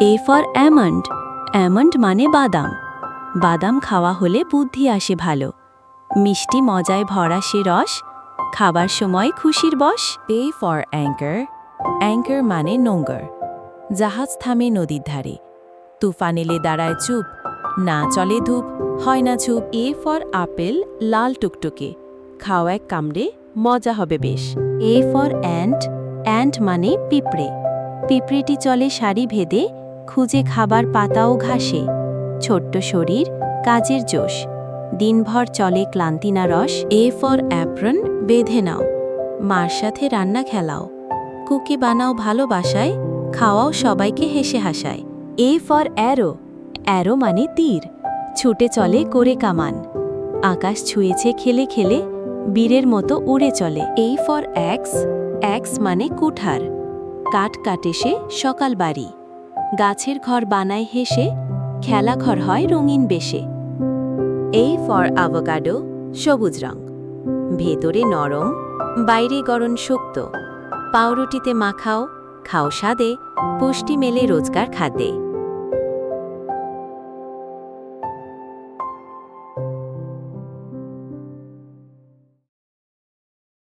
A for almond. Almond মানে বাদাম। বাদাম খাওয়া হলে বুদ্ধি আসে ভালো। মিষ্টি মজায় ভরা সে রস, খাবার সময় খুশির বশ। A for anchor. অ্যাঙ্কার মানে নোঙ্গর। জাহাজ থামে নদীর ধারে, তুফান এলে দাঁড়ায় চুপ, না চলে ধূপ, হয় না ঝুপ। এ ফর আপেল, লাল টুকটুকে, খাও এক কামড়ে, মজা হবে বেশ। A for ant. অ্যান্ট মানে পিঁপড়ে। পিঁপড়েটি চলে সারি ভেদে, খুঁজে খাবার পাতা ও ঘাসে। ছোট্ট শরীর, কাজের জোশ, দিনভর চলে ক্লান্তি না রস। এ ফর অ্যাপ্রন, বেঁধে নাও, মার সাথে রান্না খেলাও, কুকি বানাও ভালোবাসায়, খাওয়াও সবাইকে হেসে হাসায়। A for arrow. অ্যারো মানে তীর, ছুটে চলে করে কামান, আকাশ ছুঁয়েছে খেলে খেলে, বীরের মতো উড়ে চলে। এই ফর অ্যাক্স। অ্যাক্স মানে কুঠার, কাঠ কাটে সে সকাল বাড়ি, গাছের ঘর বানায় হেসে, খেলা ঘর হয় রঙিন বেশে। এই ফর অ্যাভোকাডো, সবুজ রং, ভেতরে নরম, বাইরে গরম শক্ত, পাউরুটিতে মাখাও, খাও স্বাদে, পুষ্টি মেলে রোজকার খাদ্যে।